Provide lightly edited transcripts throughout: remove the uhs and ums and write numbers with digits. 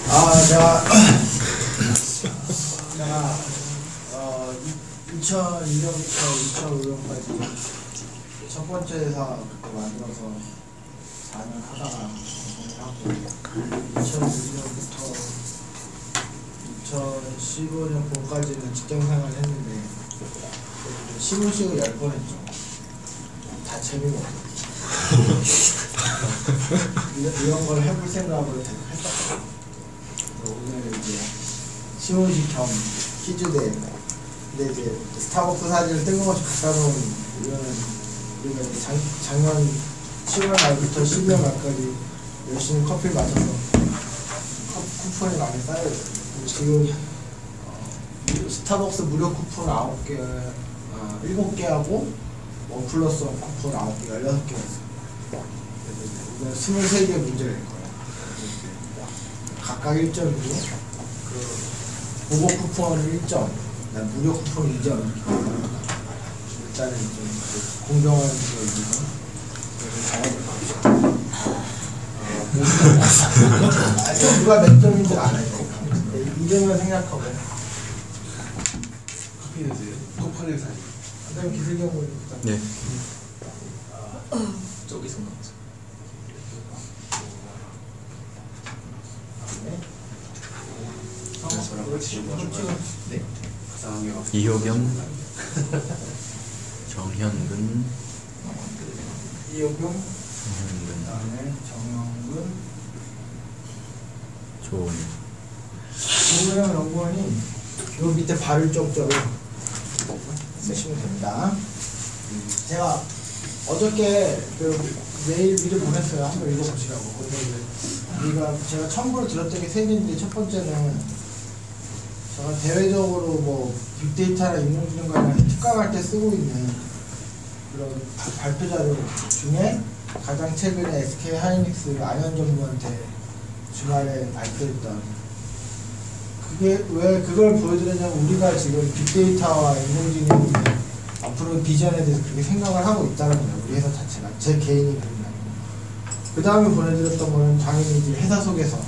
제가 2002년부터 2005년까지 첫 번째 회사 그때 만들어서 4년 하다가 하고 2002년부터 2015년 봄까지는 직장생활을 했는데 시무식을 10번 했죠. 다 재미가 없어요. 이런 걸 해볼 생각을 했었거든요. 오늘 이제 시무식 겸 퀴즈대회. 근데 이제 스타벅스 사진을 뜬금없이 갖다 놓은 이거는 우리가 이제 작년 7월 말부터 12월 말까지 열심히 커피를 마셔서 쿠폰이 많이 쌓여요. 지금 스타벅스 무료 쿠폰 9개, 7개 하고 1+1 쿠폰 9개, 16개가 있어요. 그래서 23개 문제를 낼 거예요. 각각 1점이고 그 보고 쿠폰 1점, 무료 쿠폰 2점. 일단은 좀 공정한 걸 위해서 잘해볼 겁니다. 누가 몇 점인지 알아요. 2점을 생각하고 커피 드세요. 쿠폰을 사요. 그다음 기술경고 네. 저기서 나오죠. 네. 이효경, 정현근, 이효경, 그다음에 정영근, 조은영 연구원이 요 밑에 발을 쪽쪽을 쓰시면 됩니다. 제가 어저께 그 메일 미리 보냈어요. 한번 읽어보시라고. 근데 제가 첨부를 드렸던 게 세 개인데, 첫 번째는 제가 대외적으로 뭐 빅데이터나 인공지능 관련해서 특강할 때 쓰고 있는 그런 발표 자료 중에 가장 최근에 SK 하이닉스 안현 전무한테 주말에 발표했던, 그게 왜 그걸 보여드렸냐면, 우리가 지금 빅데이터와 인공지능 앞으로 비전에 대해서 그렇게 생각을 하고 있다는 거예요. 우리 회사 자체가. 제 개인이 그런 게 아니고. 그 다음에 보내드렸던 거는 당연히 이제 회사 속에서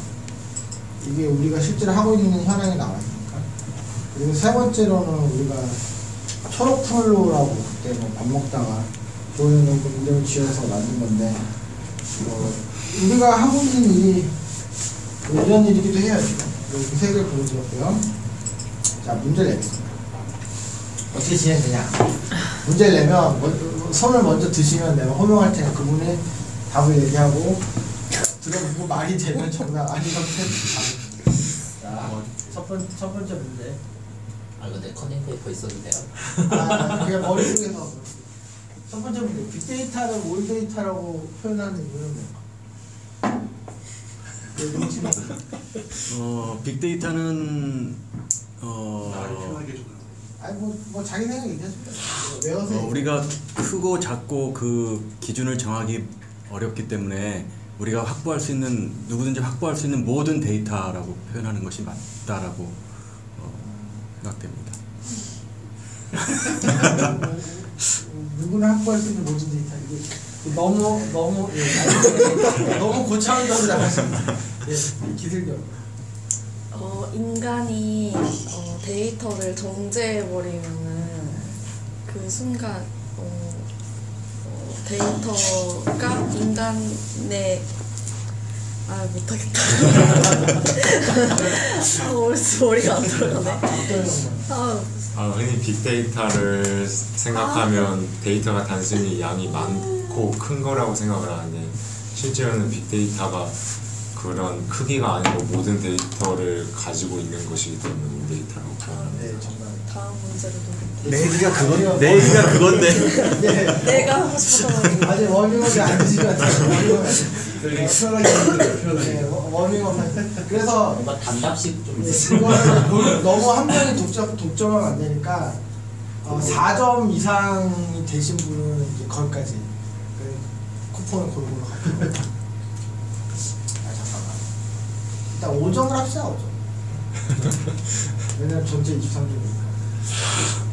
이게 우리가 실제로 하고 있는 현황이 나와 있으니까. 그리고 세 번째로는 우리가 초록풀로라고 그때 뭐 밥 먹다가 좋은 문제를 지어서 만든 건데, 우리가 하고 있는 일이 이런 일이기도 해요. 지금 이 세 개를 보여드렸고요. 자, 문제를 내겠습니다. 어떻게 진행되냐? 문제를 내면 손을 먼저 드시면 내가 호명할 테니까 그분이 답을 얘기하고, 들어보고 말이 되면 정답, 아니면 답을. 자, 첫 번째 문제. 이거 내 커닝 페이퍼 있어도 돼요? 그냥 머릿속에서. 첫 번째 문제. 빅데이터를 올데이터라고 표현하는 이유는 뭘까? 빅데이터는 나를 편하게 좀. 아니 뭐 자기 생각 얘기하십니다. 외워서. 우리가 크고 작고 그 기준을 정하기 어렵기 때문에 우리가 확보할 수 있는, 누구든지 확보할 수 있는 모든 데이터라고 표현하는 것이 맞다라고 생각됩니다. 누구나 확보할 수 있는 모든 데이터. 이게 너무 고차원적으로 나가십니다. 예, 기술력. 인간이 데이터를 정제해버리면은 그 순간 데이터가 인간의 못하겠다. 머리가 안 들어가네. 흔히 빅데이터를 생각하면 데이터가 단순히 양이 많고 큰 거라고 생각을 하는데, 실제로는 빅데이터가 그런 크기가 아니고 모든 데이터를 가지고 있는 것이기 때문에 데이터라고 표현합니다. 네, 정말. 다음 문제로 내 얘기가 그건데. 네. 내가 하고 싶었던 거. 아직 워밍업이 안 되신 것 같아요. 워밍업. 그래서 뭔가 단답식 좀 그거를 너무 한 명이 독점하면 안 되니까 4점 이상이 되신 분은 이제 거기까지 쿠폰을 골고루 가지고. 잠깐만. 일단 5점을 합시다. 5점. 왜냐면 전체 23점이니까.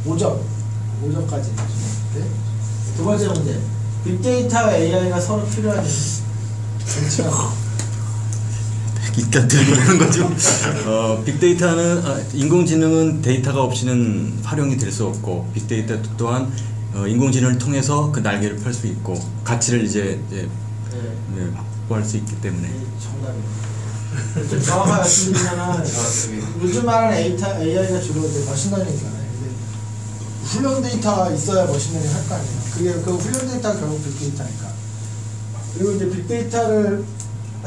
5점까지. 네? 두 번째 문제. 빅데이터와 AI가 서로 필요한 정치가 일단 들고 오는 거죠. 빅데이터는 인공지능은 데이터가 없이는 활용이 될 수 없고 빅데이터 또한 인공지능을 통해서 그 날개를 펼 수 있고 가치를 이제 네. 확보할 수 있기 때문에 정답입니다. 좀 정확하게 말씀드리면은 요즘 말하는 AI가 주로 이제 머신러닝이잖아요. 근데 훈련 데이터가 있어야 머신러닝 할 거 아니에요. 그게 그 훈련 데이터가 결국 빅데이터니까. 그리고 이제 빅데이터를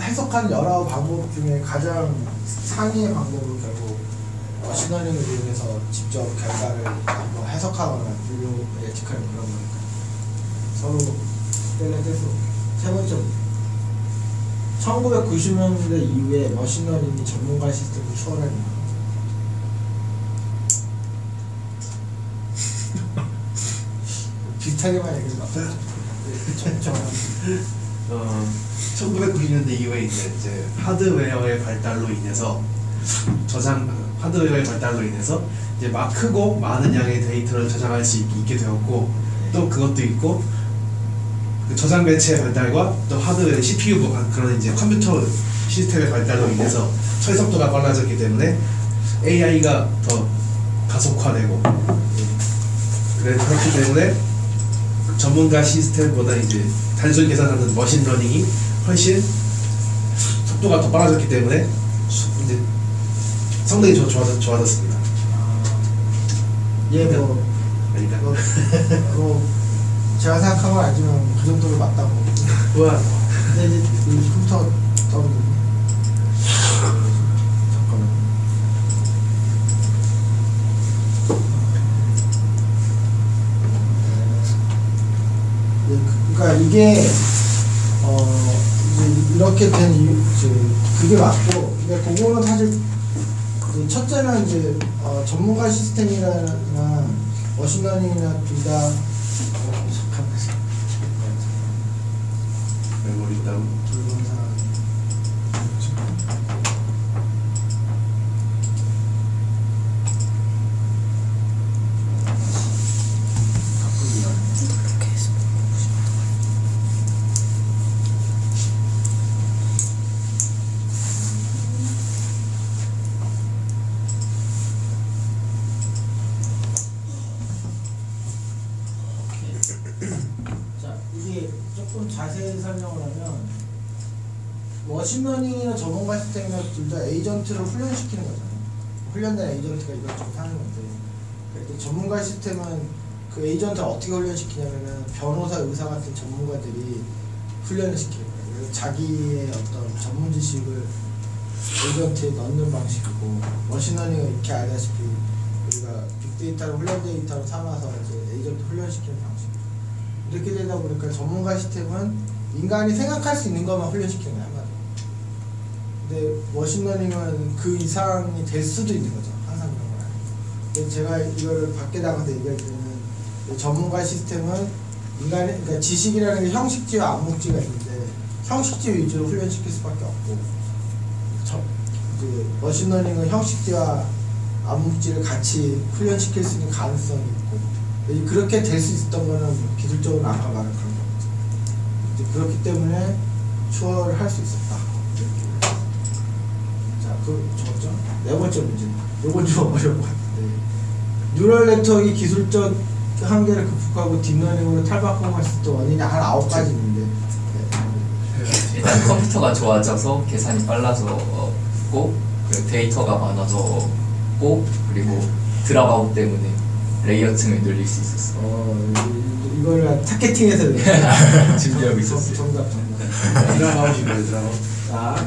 해석하는 여러 방법 중에 가장 상위의 방법은 결국 머신러닝을 이용해서 직접 결과를 뭐 해석하거나 분류 예측하는 그런 거니까 서로 뗄래뗄 수 없게. 세 번째 1990년대 이후에 머신러닝이 전문가 시스템을 추월하는 비슷하게만 얘기해서 1990년대 이후에 이제 하드웨어의 발달로 인해서 하드웨어의 발달로 인해서 이제 막 크고 많은 양의 데이터를 저장할 수 있게 되었고 또 그것도 있고 그 저장 매체의 발달과 또 하드웨어 CPU 그런 이제 컴퓨터 시스템의 발달로 인해서 처리 속도가 빨라졌기 때문에 AI가 더 가속화되고 그렇기 때문에 전문가 시스템보다 이제 단순 계산하는 머신러닝이 훨씬 속도가 더 빨라졌기 때문에 이제 상당히 좋아졌습니다. 예, 뭐 제가 생각한 건 아니지만 그 정도로 맞다고. 우와. 근데 이제 이 컴퓨터 떠오르네. 잠깐만. 그러니까 이게 이제 이렇게 된 이유, 그게 맞고, 근데 그거는 사실 첫째는 이제 전문가 시스템이나 머신러닝이나 둘 다 메모리 다운. 자, 이게 조금 자세히 설명을 하면 머신러닝이나 전문가 시스템이나 둘 다 에이전트를 훈련시키는 거잖아요. 훈련된 에이전트가 이것저것 하는 건데, 그러니까 전문가 시스템은 그 에이전트를 어떻게 훈련시키냐면은 변호사, 의사 같은 전문가들이 훈련을 시키는 거예요. 그래서 자기의 어떤 전문 지식을 에이전트에 넣는 방식이고, 머신러닝은 이렇게 알다시피 우리가 빅데이터를 훈련 데이터로 삼아서 이제 에이전트 훈련시키는 방식. 이렇게 되다 보니까 전문가 시스템은 인간이 생각할 수 있는 것만 훈련시키는 거야, 한마디로. 근데 머신러닝은 그 이상이 될 수도 있는 거죠. 항상 그런 건 아니고. 근데 제가 이거를 밖에 나가서 얘기할 때는 전문가 시스템은 인간의, 그러니까 지식이라는 게 형식지와 암묵지가 있는데 형식지 위주로 훈련시킬 수밖에 없고, 이제 머신러닝은 형식지와 암묵지를 같이 훈련시킬 수 있는 가능성이 있고, 그렇게 될 수 있었던 거는 기술적으로 아까 말한 그런 거죠. 이제 그렇기 때문에 추월할 수 있었다. 자, 저거죠? 네 번째 문제. 요건 좀 어려운 것 같은데, 뉴럴 네트워크의 기술적 한계를 극복하고 딥러닝으로 탈바꿈 했을 때 원인이 한 9가지 있는데, 일단 컴퓨터가 좋아져서 계산이 빨라졌고, 그리고 데이터가 많아졌고, 그리고 드랍아웃 때문에 레이어층을 늘릴 수 있었어. 이걸 타겟팅해서 준비하고 있었어요. 정답. 드랍아웃이 뭐예요, 드랍아웃? 자,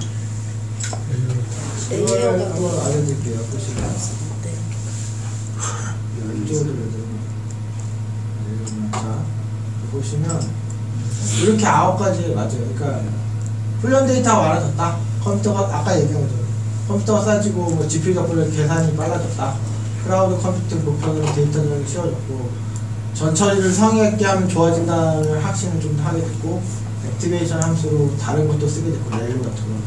이걸 한번 알려드릴게요. 보시면. 이쪽으로 자, 보시면 이렇게 9가지 맞아요. 그러니까 훈련 데이터가 많아졌다. 컴퓨터가 아까 얘기한 거죠. 컴퓨터가 싸지고 뭐 GPU 덕분에 계산이 빨라졌다. 클라우드 컴퓨팅 목표는 데이터는 쉬워졌고, 전처리를 성의있게 하면 좋아진다는 확신을 좀 하게 됐고, 액티베이션 함수로 다른 것도 쓰게 됐고, 레일 같은 거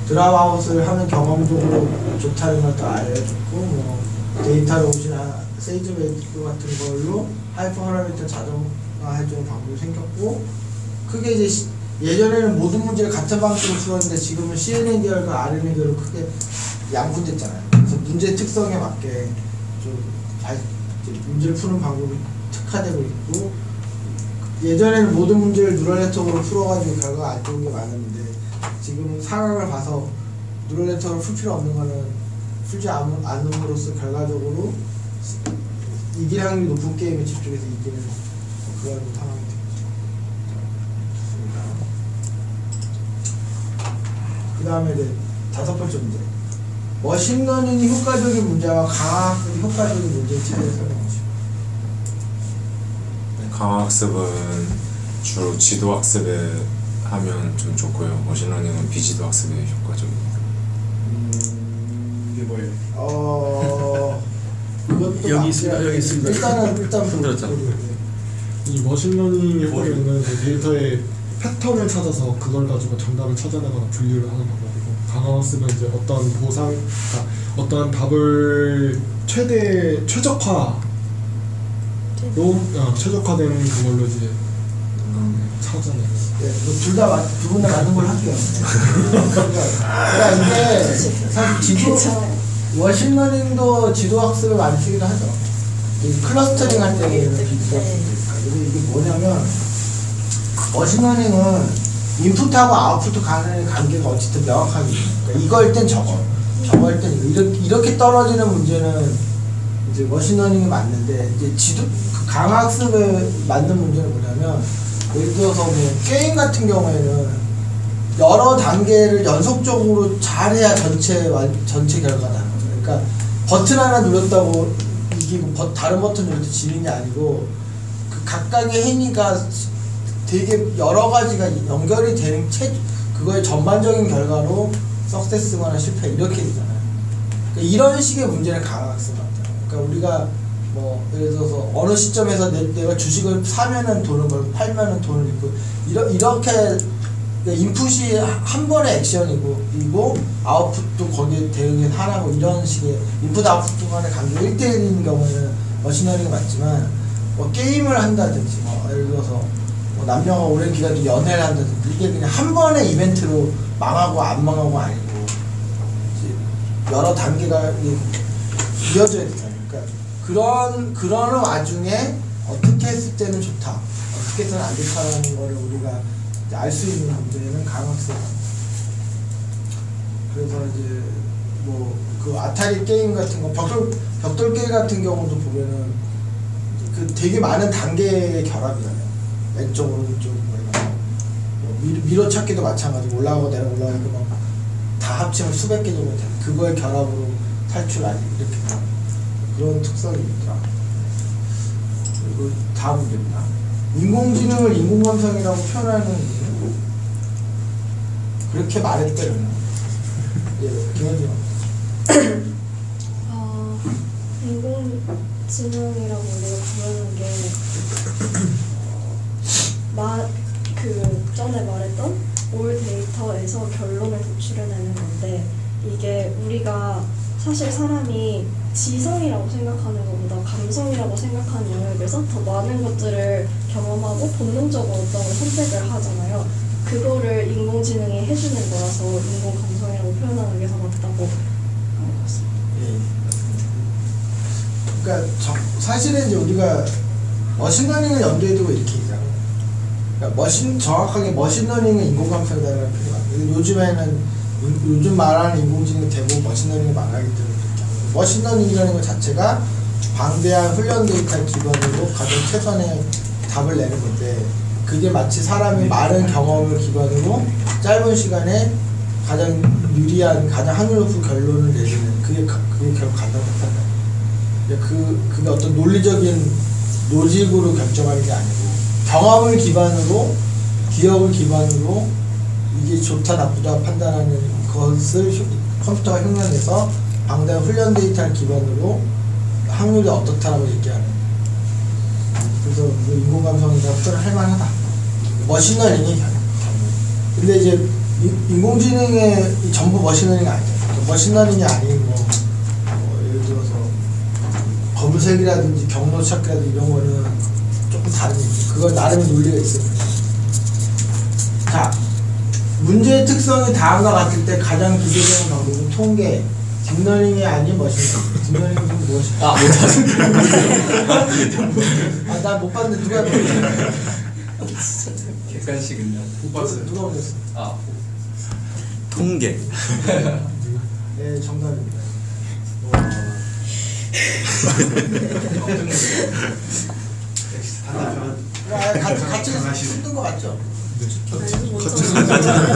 드랍아웃을 하면 경험적으로 좋다는 걸 또 알려줬고, 뭐 데이터 로봇이나 세이즈 메이크 같은 걸로 하이퍼 파라미터 자동화 해주는 방법이 생겼고, 크게 이제 예전에는 모든 문제를 같은 방식으로 풀었는데 지금은 CNN 계열과 RNA 계열로 크게 양분됐잖아요. 그래서 문제 특성에 맞게 좀 문제를 푸는 방법이 특화되고 있고, 예전에는 모든 문제를 뉴럴 네트워크로 풀어가지고 결과가 안 좋은 게 많았는데 지금은 상황을 봐서 뉴럴 네트워크로 풀 필요 없는 거는 풀지 않음으로써 결과적으로 이길 확률이 높은 게임에 집중해서 이기는 그런 상황이 되겠습니다. 그 다음에 이제 5번째 문제. 머신러닝이 효과적인 문제와 강화학습이 효과적인 문제의 차이를 설명하시오. 강화학습은 주로 지도학습에 하면 좀 좋고요. 머신러닝은 비지도학습에 효과적입니다. 이게 뭐예요? 그것도 여기 있습니다. 여기 있습니다. 일단 흔들었잖아. 이 머신러닝의 효과는 데이터의 패턴을 찾아서 그걸 가지고 정답을 찾아내거나 분류를 하는 방법이고, 강화학습은 이제 어떤 보상, 그러니까 어떤 답을 최적화로 최적화된 그걸로 이제 찾아내는. 네, 두 분 다 맞는 걸 할게요. 그러니까 이게 사실 머신러닝도 지도학습에 많이 쓰기도 하죠. 클러스터링 할 때는 비슷하니까. 근데 이게 뭐냐면 머신러닝은 인풋하고 아웃풋 간의 관계가 어쨌든 명확하게 있어요. 그러니까 이거일 땐 저거일 땐 이렇게 떨어지는 문제는 이제 머신러닝이 맞는데, 이제 강학습에 맞는 문제는 뭐냐면, 예를 들어서 뭐 게임 같은 경우에는 여러 단계를 연속적으로 잘해야 전체 결과가 나는 거죠. 그러니까 버튼 하나 눌렀다고 이기고 다른 버튼 눌러도 지는 게 아니고, 그 각각의 행위가 되게 여러 가지가 연결이 되는 그거의 전반적인 결과로 석세스거나 실패 이렇게 되잖아요. 그러니까 이런 식의 문제는 강학습 같아요. 그러니까 우리가 뭐 예를 들어서 어느 시점에서 내가 주식을 사면은 돈을 벌고 팔면은 돈을 잃고 이렇게 인풋이 한 번의 액션이고 아웃풋도 거기에 대응이 하나고, 이런 식의 인풋 아웃풋 간의 관계가 1대1인 경우에는 머신러닝이 맞지만, 뭐 게임을 한다든지 뭐 예를 들어서 뭐 남녀가 오랜 기간 동안 연애를 한다든지 이게 그냥 한 번의 이벤트로 망하고 안 망하고 아니고 여러 단계가 이어져야 되잖아요. 그러니까 그런 와중에 어떻게 했을 때는 좋다, 어떻게 해서는 안 좋다라는 거를 우리가 알 수 있는 문제는 강학습. 그래서 이제 뭐 그 아타리 게임 같은 거, 벽돌 게임 같은 경우도 보면은 그 되게 많은 단계의 결합이잖아요. 왼쪽 오른쪽 뭐 미러 찾기도 마찬가지고 올라가고 내려올라가고 막 다 합치면 수백 개 정도 되는 그거의 결합으로 탈출하기 이렇게 그런 특성이 있더라. 그리고 다음 문제입니다. 인공지능을 인공감성이라고 표현하는 이유는 그렇게 말했대요. 예, 김현진. 인공지능이라고 우리가 부르는 게 그 전에 말했던 올 데이터에서 결론을 도출해내는 건데, 이게 우리가 사실 사람이 지성이라고 생각하는 것보다 감성이라고 생각하는 영역에서 더 많은 것들을 경험하고 본능적으로 어떤 걸 선택을 하잖아요. 그거를 인공지능이 해주는 거라서 인공감성이라고 표현하는 게 더 맞다고 하는 것 같습니다. 그러니까 사실은 이제 우리가 머신러닝을 염두에 두고 이렇게 얘기하잖아요. 그러니까 정확하게 머신러닝은 인공감성이다라는 표현이 맞아요. 요즘 말하는 인공지능은 대부분 머신러닝을 말하기 때문에 그렇게 합니다. 머신러닝이라는 것 자체가 방대한 훈련 데이터를 기반으로 가장 최선의 답을 내는 건데, 그게 마치 사람이 많은 경험을 기반으로 짧은 시간에 가장 유리한, 가장 확률 높은 결론을 내리는, 그게 결국 간단한 거예요. 그게 어떤 논리적인 로직으로 결정하는 게 아니고, 경험을 기반으로, 기억을 기반으로 이게 좋다 나쁘다 판단하는 것을 컴퓨터가 흉내내서 방대한 훈련 데이터를 기반으로 확률이 어떻다라고 얘기하는. 그래서 인공감성이라고 표현할 만하다. 머신러닝이 근데 이제 인공지능의 전부 머신러닝이 아니잖아요. 머신러닝이 아닌 뭐 예를 들어서 검색이라든지 경로 찾기라든지 이런 거는 조금 다른 얘기. 그건 나름의 논리가 있어요. 자, 문제의 특성이 다음과 같을 때 가장 기대되는 방법은 통계, 딥러닝이 아닌 머신러닝. 딥러닝은 무엇일까? 아 못하는. 아, 나 못 봤는데 누가 봤는데? 객관식은 못 봤어요. 누가 보냈어? 아 통계. 네, 정답입니다. 역시 단답형. 같이 쓰는 거 같죠?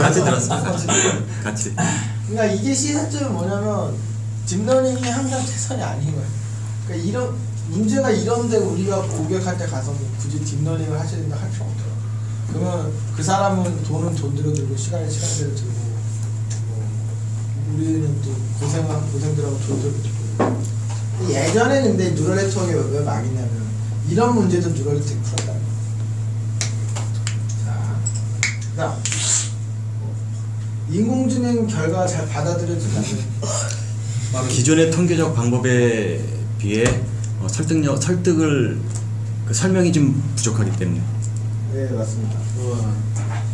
같이 들었습니다. 같이. 그러니까 이게 시사점이 뭐냐면 딥러닝이 항상 최선이 아닌 거예요. 그러니까 이런 문제가 이런데 우리가 고객할 때 가서 뭐 굳이 딥러닝을 하셔야 된다 할 필요 없더라고. 그러면 그 사람은 돈은 돈대로 들고 시간은 시간대로 들고 뭐 우리는 또 고생들하고 돈대로 들고. 예전에 근데 뉴럴 네트워크가 왜 망했냐면 이런 문제도 뉴럴 네트워크 풀었다. 자, 그다음 인공지능 결과 잘 받아들여지면 기존의 통계적 방법에 비해 설득을 설명이 좀 부족하기 때문에. 네, 맞습니다. 우와.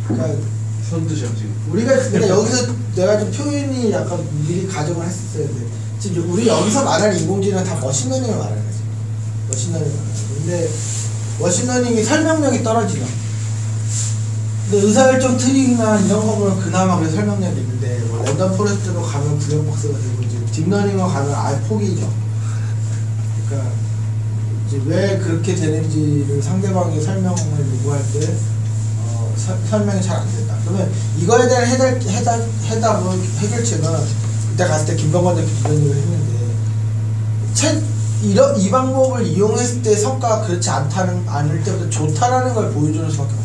그러니까 선두죠 지금. 우리가 근데 여기서 내가 좀 표현이 약간 미리 가정을 했었어야 돼. 지금 우리 여기서 말하는 인공지능은 다 머신러닝을 말하는 거지. 머신러닝을 말하는 거. 근데 머신러닝이 설명력이 떨어지죠. 근데 의사결정 트릭이나 이런 거 보면 그나마 그래 설명력이 있는데 뭐 랜덤 포레스트로 가면 블랙박스가 되고 이제 딥러닝으로 가면 아예 포기죠. 그러니까 이제 왜 그렇게 되는지를 상대방이 설명을 요구할 때 설명이 잘 안 된다. 그러면 이거에 대한 해결책은 그때 갔을 때 김병관 대표 이런 얘기를 했는데 이 방법을 이용했을 때 성과가 그렇지 않을 때부터 좋다라는 걸 보여주는 수밖에 없어요.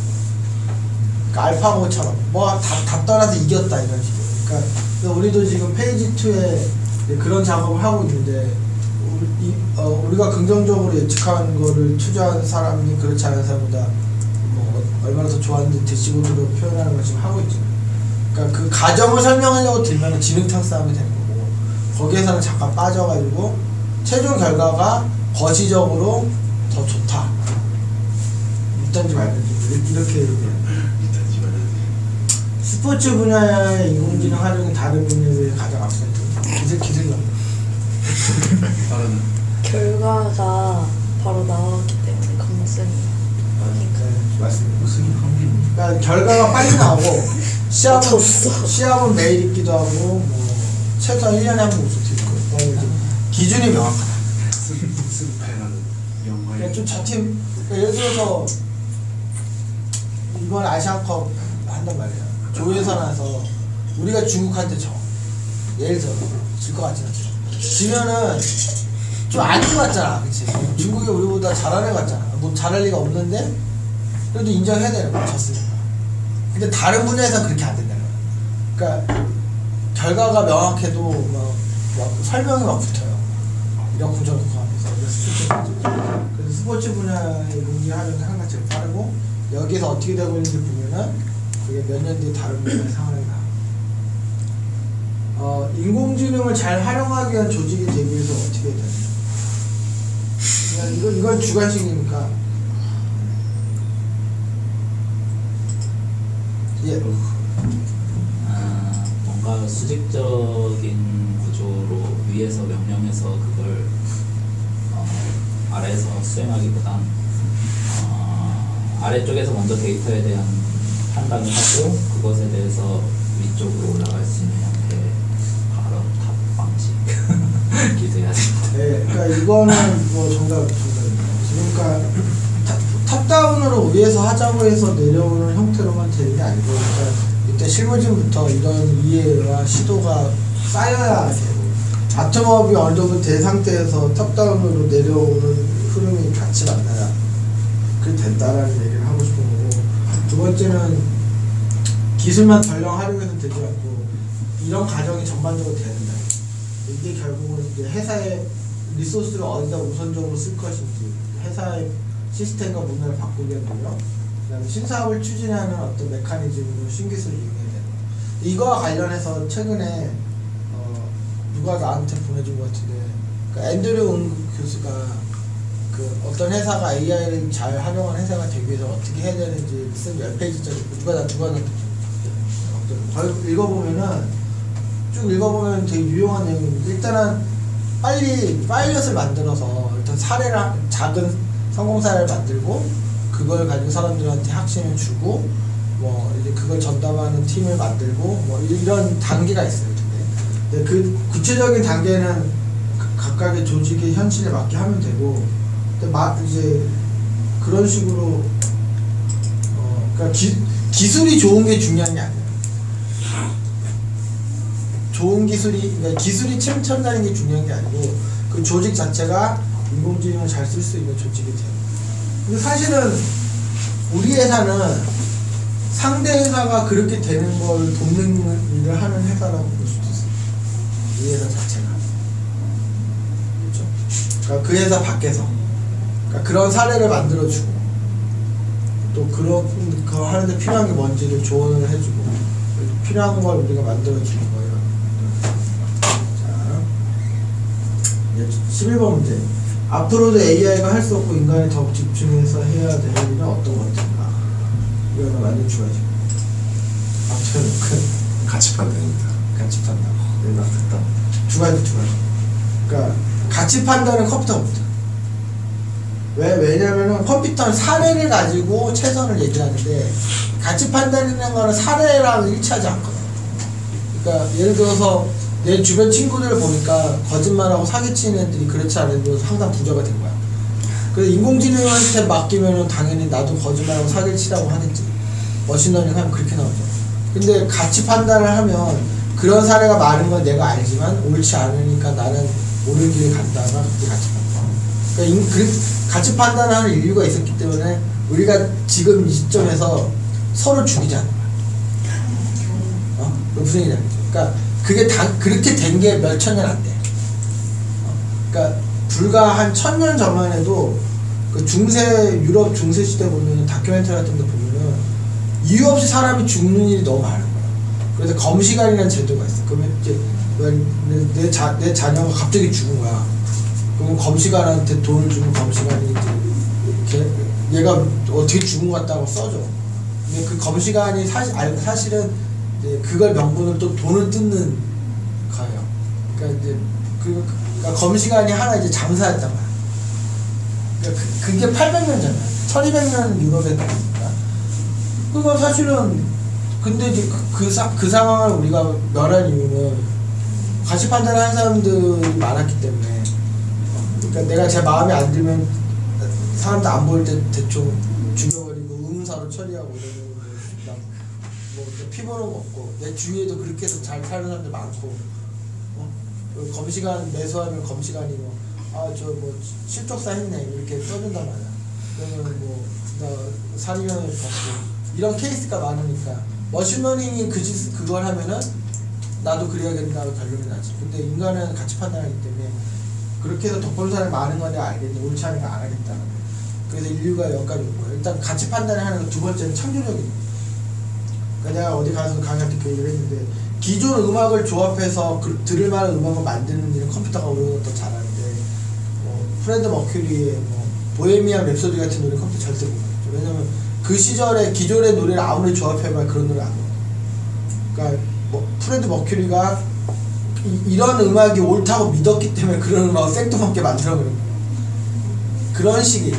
그러니까 알파고처럼 뭐 다 떠나서 이겼다 이런 식으로. 그러니까 우리도 지금 페이지 2에 그런 작업을 하고 있는데 우리가 긍정적으로 예측한 거를 투자한 사람이 그렇지 않은 사람보다 뭐 얼마나 더 좋았는지 대시보드로 표현하는 걸 지금 하고 있죠. 그러니까 그 가정을 설명하려고 들면 지능탕 싸움이 되는 거고 거기에서는 잠깐 빠져가지고 최종 결과가 거시적으로 더 좋다. 믿던지 말던지 이렇게 얘기해요. 스포츠 분야의 인공지능 활용이 다른 분야에 가장 앞서 있죠. 기술력. 다른. 결과가 바로 나왔기 때문에 강성이 네, 맞습니다. 무슨 관계? 그러니까 결과가 빨리 나오고 시합은 매일 있기도 하고 뭐 최소 1년에 한 번 올 수도 있고 그다음에 이제 기준이 명확하다. 스패라는 영화에. 그러니까 좀 저팀 그러니까 예를 들어서 이번 아시안컵 한단 말이야. 조에서 나서 우리가 중국한테 져. 예를 들어 질 것 같지 않죠. 지면은 좀 안 좋았잖아, 그치? 중국이 우리보다 잘하는 것 같잖아. 뭐 잘할 리가 없는데 그래도 인정해야 되는 거야, 졌으니까. 근데 다른 분야에서는 그렇게 안 된다는 거야. 그러니까 결과가 명확해도 막 설명이 막 붙어요. 이런 구조를 포함해서. 그래서 스포츠 분야의 인공지능 활용이 항상 제일 빠르고 여기서 어떻게 되고 있는지 보면은 그게 몇 년 뒤에 다른 분야의 상황이 나. 인공지능을 잘 활용하기 위한 조직이 되기 위해서 어떻게 해야 되냐. 이건 주관식이니까. 예. 뭔가 수직적인 구조로 위에서 명령해서 그걸 아래에서 수행하기보단 아래쪽에서 먼저 데이터에 대한 판단을 하고 그것에 대해서 위쪽으로 올라갈 수 있는 형태의 바로 탑 방식 기대해야 됩니다. 네, 그러니까 이거는 뭐 정답입니다. 그러니까 탑다운으로 위에서 하자고 해서 내려오는 형태로만 되는 게 아니고, 그러니까 이때 실무진부터 이런 이해와 시도가 쌓여야 되고, 바텀업이 어느 정도 된 상태에서 탑다운으로 내려오는 흐름이 같이 만나야 그게 된다라는 얘기를 하고 싶은 거고, 두 번째는 기술만 덜렁 활용해서 되지 않고 이런 과정이 전반적으로 돼야 된다. 이게 결국은 이제 회사의 리소스를 어디다 우선적으로 쓸 것인지, 회사의 시스템과 문화를 바꾸게 되고요. 그다음에 신사업을 추진하는 어떤 메커니즘으로 신기술을 이용해야 되는 거예요. 이거와 관련해서 최근에 누가 나한테 보내준 것 같은데, 그 앤드류 응 교수가 그 어떤 회사가 AI를 잘 활용하는 회사가 되기 위해서 어떻게 해야 되는지 쓴 10페이지짜리 누가 나 더 읽어보면은 쭉 읽어보면 되게 유용한 내용입니다. 일단은 빨리 파일럿을 만들어서 일단 사례를 작은 성공 사례를 만들고 그걸 가지고 사람들한테 확신을 주고 뭐 이제 그걸 전담하는 팀을 만들고 뭐 이런 단계가 있어요. 근데 그 구체적인 단계는 각각의 조직의 현실에 맞게 하면 되고 이제 그런 식으로 그러니까 기술이 좋은 게 중요한 게 아니에요. 좋은 기술이 그러니까 기술이 첨단인 게 중요한 게 아니고 그 조직 자체가 인공지능을 잘 쓸 수 있는 조직이 돼요. 근데 사실은 우리 회사는 상대 회사가 그렇게 되는 걸 돕는 일을 하는 회사라고 볼 수도 있어요. 이 회사 자체가. 그렇죠? 그러니까 그 회사 밖에서 그러니까 그런 사례를 만들어주고 또 그거 하는데 필요한 게 뭔지를 조언을 해주고 필요한 걸 우리가 만들어주는 거예요. 자, 11번 문제. 앞으로도 AI가 할 수 없고 인간이 더 집중해서 해야 될 일은 어떤 것인가? 이거는 완전 주어지고. 가치 판단입니다. 가치 판단. 내가 듣다. 두 가지. 그러니까 가치 판단은 컴퓨터가 못해. 왜냐면은 컴퓨터는 사례를 가지고 최선을 얘기를 하는데 가치 판단이라는 거는 사례랑 일치하지 않거든. 그러니까 예를 들어서 내 주변 친구들을 보니까 거짓말하고 사기치는 애들이 그렇지 않은 애들은 항상 부자가 된 거야. 그래서 인공지능한테 맡기면은 당연히 나도 거짓말하고 사기를 치라고 하겠지. 머신러닝 하면 그렇게 나오죠. 근데 가치 판단을 하면 그런 사례가 많은 건 내가 알지만 옳지 않으니까 나는 옳은 길을 간다가 그게 가치 판단. 그러니까 가치 판단을 하는 인류가 있었기 때문에 우리가 지금 이 시점에서 서로 죽이지 않는 거야. 무슨 얘기냐. 그러니까 그게 그렇게 된 게 몇천 년 안 돼. 그러니까 불과 한 1000년 전만 해도 그 유럽 중세 시대 보면 다큐멘터리 같은 데 보면은 이유 없이 사람이 죽는 일이 너무 많은 거야. 그래서 검시관이라는 제도가 있어. 그러면 이제 내 자녀가 갑자기 죽은 거야. 그러면 검시관한테 돈을 주면 검시관이 이제 얘가 어떻게 죽은 것 같다고 써줘. 근데 그 검시관이 사실은 이제 그걸 명분을 또 돈을 뜯는 거예요. 그러니까 이제 그러니까 검시관이 하나 이제 장사였단 말이야. 그러니까 그게 800년 전이야. 1200년 유럽에 나니까. 그거 사실은 근데 이제 그 상황을 우리가 멸한 이유는 가치 판단하는 사람들이 많았기 때문에. 그러니까 내가 제 마음에 안 들면 사람들 안 보일 때 대충 죽여버리고 의문사로 처리하고 이러고 뭐 피보는 거 없고 내 주위에도 그렇게 해서 잘 사는 사람들 많고 검시관 매수하면 검시관이 저 실족사 했네 이렇게 써준단 말이야. 그러면 나 살인형을 받고 이런 케이스가 많으니까 머신러닝이 그걸 하면은 나도 그래야겠다고 결론이 나지. 근데 인간은 가치 판단하기 때문에 그렇게 해서 덕분 사람이 많은 건 내가 알겠는데 옳지 않으니까 안 하겠다는 거야. 그래서 인류가 여기까지 온 거야. 일단 가치 판단을 하는 거 두 번째는 창조적인. 그러니까 내가 어디 가서 강의할 때 그 얘기를 했는데 기존 음악을 조합해서 들을 만한 음악을 만드는 일은 컴퓨터가 오히려 더 잘하는데 프레드 머큐리의 보헤미안 랩소디 같은 노래 컴퓨터 절대 못하죠. 왜냐면 그 시절에 기존의 노래를 아무리 조합해봐야 그런 노래 안 나와요. 그러니까 프레드 머큐리가 이런 음악이 옳다고 믿었기 때문에 그런 음악을 생뚱맞게 만들어버린 거예요. 그런 식이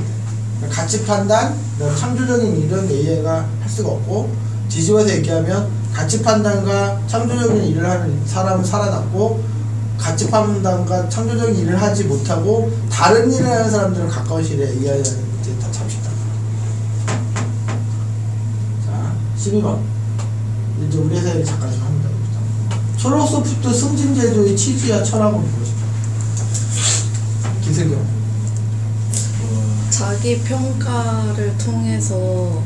그러니까 가치 판단, 창조적인 일은 AI가 할 수가 없고 뒤집어서 얘기하면 가치 판단과 창조적인 일을 하는 사람은 살아남고 가치 판단과 창조적인 일을 하지 못하고 다른 일을 하는 사람들은 가까운 시일에 AI라는 문제에 다 잠식다. 자, 12번 이제 우리 회사 얘기 잠깐 좀 합니다. 초록소프트 승진제도의 취지와 철학은 무엇인가? 김슬경. 자기 평가를 통해서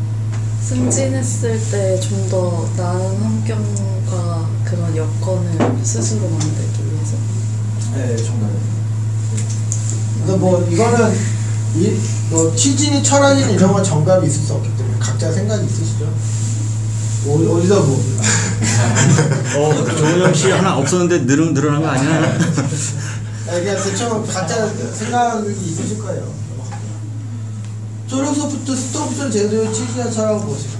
승진했을 때 좀 더 나은 환경과 그런 여건을 스스로 만들기 위해서. 네, 정답이에요. 그래서 이거는 취지니 철학이니 이런 건 정답이 있을 수 없기 때문에 각자 생각이 있으시죠? 어디서 조은영 씨 하나 없었는데 늘어난 거 아니야? 그냥 대충 각자 생각이 있으실 거예요. 초록소프트 스톡존 제도의 취지와 철학은 무엇이다?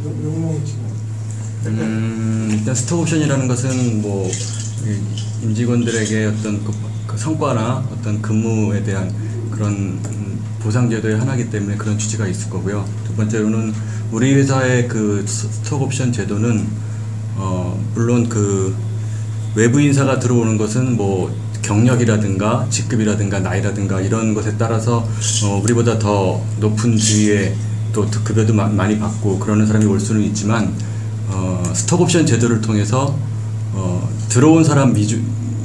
용몽이 지금 일단 스톡옵션이라는 것은 뭐 임직원들에게 어떤 그 성과나 어떤 근무에 대한 그런 보상제도의 하나이기 때문에 그런 취지가 있을 거고요. 두 번째로는 우리 회사의 그 스톡옵션 제도는 물론 그 외부 인사가 들어오는 것은 뭐 경력이라든가 직급이라든가 나이라든가 이런 것에 따라서 우리보다 더 높은 지위에 또 급여도 많이 받고 그러는 사람이 올 수는 있지만 스톡옵션 제도를 통해서 들어온 사람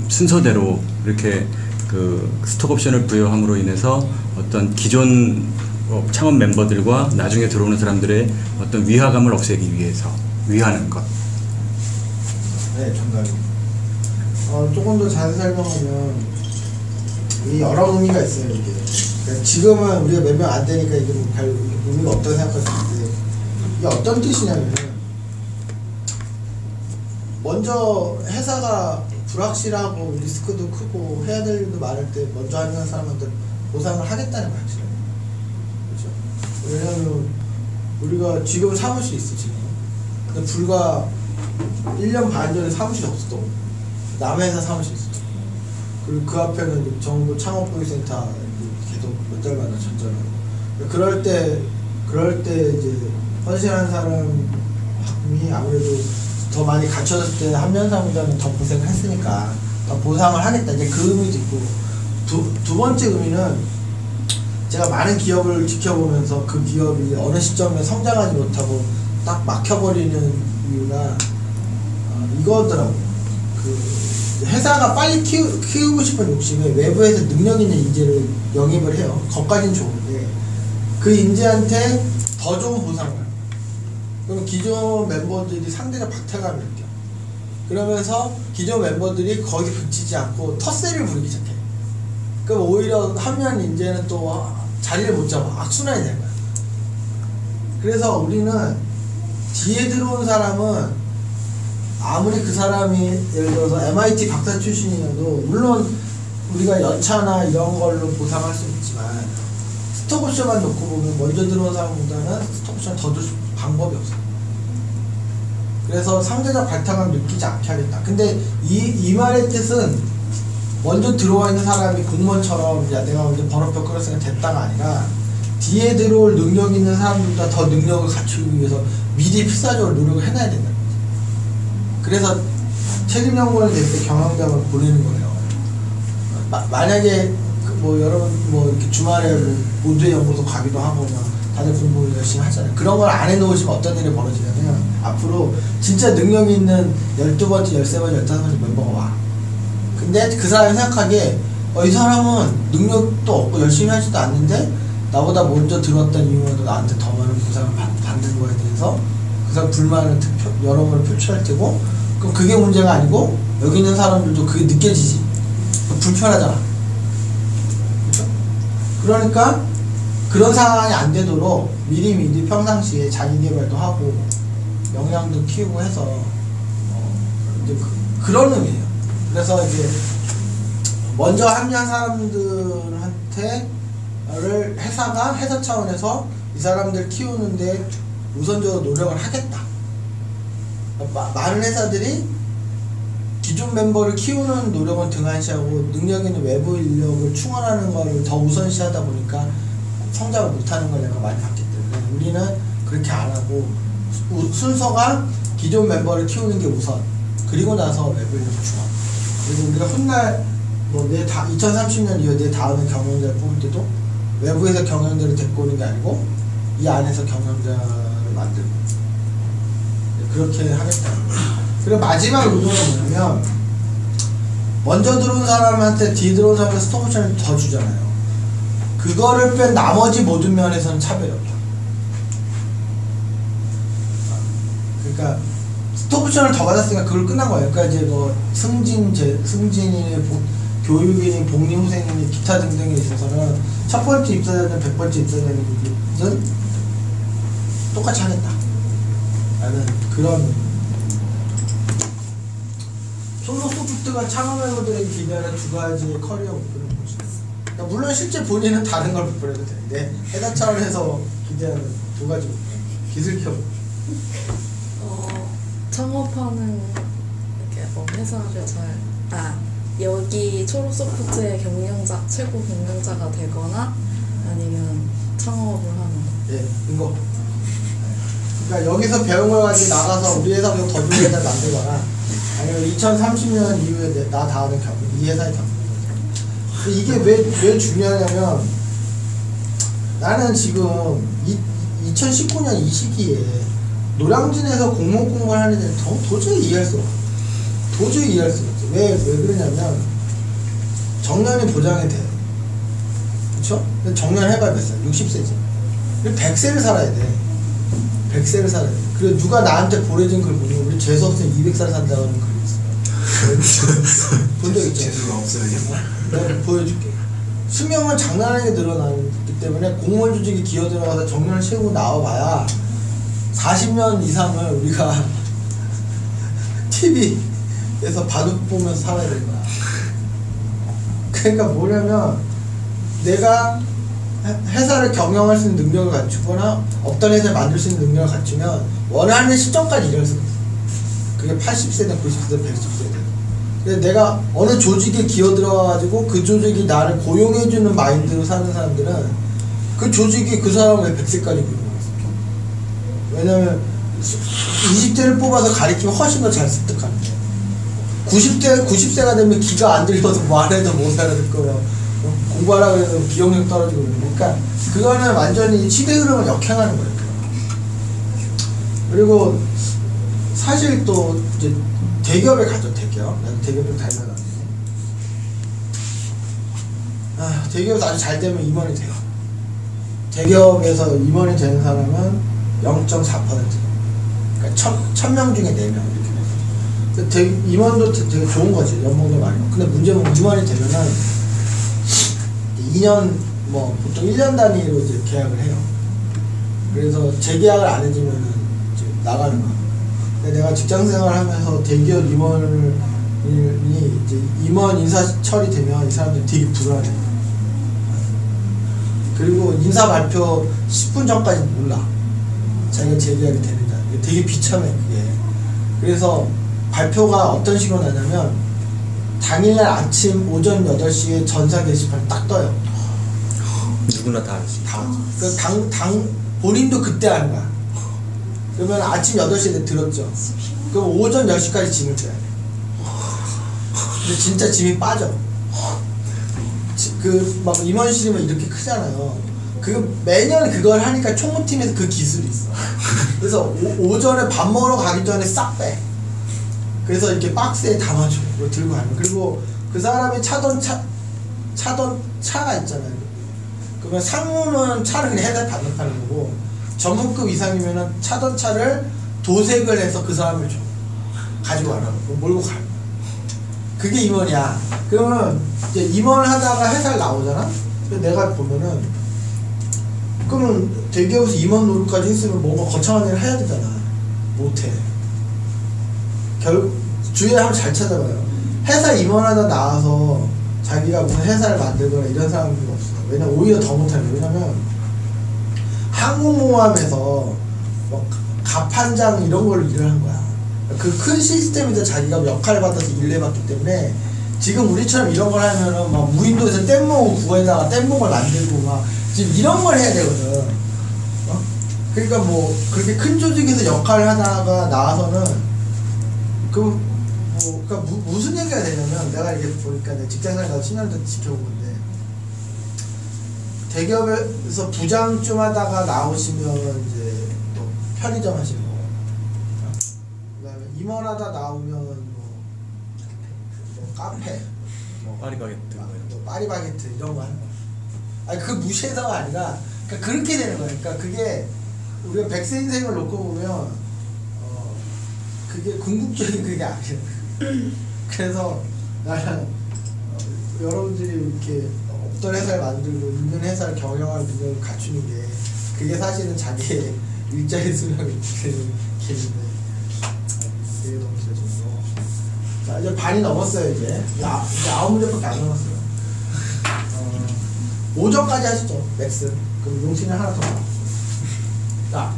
순서대로 이렇게 그 스톡옵션을 부여함으로 인해서 어떤 기존 창업 멤버들과 나중에 들어오는 사람들의 어떤 위화감을 없애기 위해서 위하는 것. 네, 정답입니다. 조금 더 자세히 설명하면 이 여러 의미가 있어요. 이게 그러니까 지금은 우리가 몇 명 안 되니까 이게 별 의미가 없다고 생각할 수 있는데 이게 어떤 뜻이냐면 먼저 회사가 불확실하고 리스크도 크고 해야 될 일도 많을 때 먼저 하는 사람한테 보상을 하겠다는 거야. 그렇죠? 왜냐하면 우리가 지금 사무실 있어 지금. 근데 불과 1년 반 전에 사무실이 없었던 거야. 남의 회사 사무실 있었죠. 그리고 그 앞에는 정부 창업보유센터 계속 몇 달마다 전전하고. 그럴 때 이제 헌신하는 사람이 아무래도 더 많이 갖춰졌을 때 한면사보다는 더 고생을 했으니까 더 보상을 하겠다. 이제 그 의미도 있고 두 번째 의미는 제가 많은 기업을 지켜보면서 그 기업이 어느 시점에 성장하지 못하고 딱 막혀버리는 이유가 이거더라고요. 그 회사가 빨리 키우고 싶은 욕심에 외부에서 능력 있는 인재를 영입을 해요. 거기까지는 좋은데 그 인재한테 더 좋은 보상을. 그럼 기존 멤버들이 상대적 박탈감을 느껴. 그러면서 기존 멤버들이 거기 그치지 않고 텃세를 부리기 시작해. 그럼 오히려 한면 인재는 또 자리를 못 잡아. 악순환이 되는 거야. 그래서 우리는 뒤에 들어온 사람은 아무리 그 사람이 예를 들어서 MIT 박사 출신이어도 물론 우리가 연차나 이런 걸로 보상할 수 있지만 스톡옵션만 놓고 보면 먼저 들어온 사람보다는 스톡옵션 더 줄 방법이 없어요. 그래서 상대적 발탁감을 느끼지 않게 하겠다. 근데 이 말의 뜻은 먼저 들어와 있는 사람이 공무원처럼 야 내가 먼저 번호표 끌었으니까 됐다가 아니라 뒤에 들어올 능력 있는 사람들보다 더 능력을 갖추기 위해서 미리 필사적으로 노력을 해놔야 된다. 그래서 책임연구원을 낼 때 경영자를 보내는 거예요. 만약에 뭐 여러분 뭐 이렇게 주말에 뭐 모두의 연구소 가기도 하고 다들 공부 열심히 하잖아요. 그런 걸 안 해놓으시면 어떤 일이 벌어지냐면 앞으로 진짜 능력이 있는 12번째, 13번째, 15번째 멤버가 와. 근데 그 사람이 생각하기에 이 사람은 능력도 없고 열심히 하지도 않는데 나보다 먼저 들어왔다는 이유로 나한테 더 많은 보상을 받는 거에 대해서 그 사람 불만을 여러 번 표출할 테고 그럼 그게 문제가 아니고 여기 있는 사람들도 그게 느껴지지. 불편하잖아. 그렇죠? 그러니까 그런 상황이 안 되도록 미리 평상시에 자기개발도 하고 역량도 키우고 해서 이제 그런 의미예요. 그래서 이제 먼저 합류한 사람들한테 회사 차원에서 이 사람들 키우는데 우선적으로 노력을 하겠다. 많은 회사들이 기존 멤버를 키우는 노력은 등한시하고 능력 있는 외부 인력을 충원하는 것을 더 우선시하다 보니까 성장을 못하는 걸 내가 많이 봤기 때문에 우리는 그렇게 안 하고 순서가 기존 멤버를 키우는 게 우선 그리고 나서 외부 인력을 충원. 그리고 우리가 훗날 뭐 2030년 이후에 내 다음에 경영자를 뽑을 때도 외부에서 경영자를 데리고 오는 게 아니고 이 안에서 경영자를 만들고 그렇게 하겠다. 그리고 마지막 의도는 뭐냐면 먼저 들어온 사람한테 뒤에 들어온 사람한테 스톡옵션을 더 주잖아요. 그거를 뺀 나머지 모든 면에서는 차별이 없다. 그러니까 스톡옵션을 더 받았으니까 그걸 끝난 거예요. 그러니까 이제 뭐 승진이니 교육이니 복리후생이니 기타 등등에 있어서는 첫 번째 입사자든 100번째 입사자든 똑같이 하겠다. 라는 그런 솔로소프트가 창업 멤버들에게 기대하는 두 가지의 커리어 목표를 보시죠. 그러니까 물론 실제 본인은 다른 걸 목표로 해도 되는데 회사 차원에서 기대하는 두 가지 목표. 기술 기업. 창업하는 이렇게 회사를 여기 초록소프트의 경영자 최고 경영자가 되거나 아니면 창업을 하는 거. 예, 이거. 그러니까 여기서 배운 걸 가지고 나가서 우리 회사보다 더 좋은 회사를 만들거나 아니면 2030년 이후에 나 다음에 이 회사에 겪는 거죠. 이게 왜 중요하냐면 나는 지금 2019년 이 시기에 노량진에서 공무원 공부를 하는 애들 도저히 이해할 수 없어. 도저히 이해할 수 없어. 왜 그러냐면 정년이 보장이 돼. 그쵸? 정년 해봐야 몇 살? 60세지. 그리고 100세를 살아야 돼. 100세를 살아야 돼. 그리고 누가 나한테 보내준 글 보면 우리 재수없으면 200살 산다고 하는 글이 있어요. 본 적 있죠? 재수가 없어요. 내가 보여줄게. 수명은 장난하게 늘어나기 때문에 공무원 조직에 기어 들어가서 정년을 채우고 나와봐야 40년 이상을 우리가 TV에서 바둑 보면서 살아야 되는 거야. 그러니까 뭐냐면 내가 회사를 경영할 수 있는 능력을 갖추거나 없던 회사를 만들 수 있는 능력을 갖추면 원하는 시점까지 일할 수가 있어. 그게 80세든 90세든 110세든. 근데 내가 어느 조직에 기어 들어가가지고 그 조직이 나를 고용해주는 마인드로 사는 사람들은 그 조직이 그 사람을 100세까지 고용했어. 왜냐면 20대를 뽑아서 가리키면 훨씬 더 잘 습득하는 거야. 90세가 되면 귀가 안 들려서 뭐 안 해도 못 알아듣을 거야. 공부하라고 해서 기억력 떨어지고 그러니까 그거는 완전히 시대 흐름을 역행하는 거예요. 그리고 사실 또 이제 대기업에 가죠. 대기업. 나는 대기업을 다니다가 대기업에서 아주 잘 되면 임원이 돼요. 대기업에서 임원이 되는 사람은 0.4%. 그러니까 1000명 중에 4명 이렇게 돼요. 임원도 되게 좋은 거지. 연봉도 많이. 근데 문제는 임원이 되면은 2년 뭐 보통 1년 단위로 이제 계약을 해요. 그래서 재계약을 안 해주면은 이제 나가는 거야. 근데 내가 직장생활을 하면서 대기업 임원이 이제 임원 인사 처리되면 이 사람들이 되게 불안해. 그리고 인사 발표 10분 전까지 몰라. 자기가 재계약이 되는지. 되게 비참해 그게. 그래서 발표가 어떤 식으로 나냐면 당일날 아침 오전 8시에 전사 게시판 딱 떠요. 누구나 다 알지. 그 본인도 그때 하는 거야. 그러면 아침 8시에 들었죠. 그럼 오전 10시까지 짐을 져야 돼. 근데 진짜 짐이 빠져. 막 임원실이면 이렇게 크잖아요. 매년 그걸 하니까 총무팀에서 그 기술이 있어. 그래서 오전에 밥 먹으러 가기 전에 싹 빼. 그래서 이렇게 박스에 담아줘. 들고 가는. 그리고 그 사람이 차던 차가 있잖아요. 그러면 상무는 차를 그냥 해서 반납하는 거고 전문급 이상이면은 차던 차를 도색을 해서 그 사람을 줘. 가지고 가라고. 몰고 가요. 그게 임원이야. 그러면 이제 임원을 하다가 회사를 나오잖아. 내가 보면은 그러면 대기업에서 임원 노릇까지 했으면 뭔가 거창한 일을 해야 되잖아. 못해. 주위에 한번 잘 찾아봐요. 회사 임원하다 나와서 자기가 무슨 회사를 만들거나 이런 사람들이 없어. 왜냐면 오히려 더 못하는 거야. 왜냐면 항공모함에서 뭐 갑판장 이런 걸로 일을 한 거야. 그 큰 시스템에서 자기가 역할을 받아서 일을 해봤기 때문에 지금 우리처럼 이런 걸 하면은 막 무인도에서 뗏목을 구해다가 뗏목을 만들고 막 지금 이런 걸 해야 되거든. 그러니까 뭐 그렇게 큰 조직에서 역할을 하다가 나와서는 그러니까 무슨 얘기가 되냐면 내가 이렇게 보니까 내 직장생활 나도 10년 지켜본 건데 대기업에서 부장쯤 하다가 나오시면 이제 또 편의점 하시고 그다음에 임원하다 나오면 뭐 카페 파리바게트 뭐 파리바게트 이런 거 하는 거야. 아니 그거 무시해서가 아니라 그러니까 그렇게 되는 거야. 그러니까 그게 우리가 100세 인생을 놓고 보면 그게 궁극적인 그게 아니야. 그래서 나는 여러분들이 이렇게 없던 회사를 만들고 있는 회사를 경영할 능력을 갖추는 게 그게 사실은 자기의 일자리 수명을 지키는 길인데 되게 너무 싫어졌어. 자 이제 반이 넘었어요. 이제 9문제밖에 안 남았어요. 5점까지 하시죠. 맥스. 그럼 용신이 하나 더 나와. 자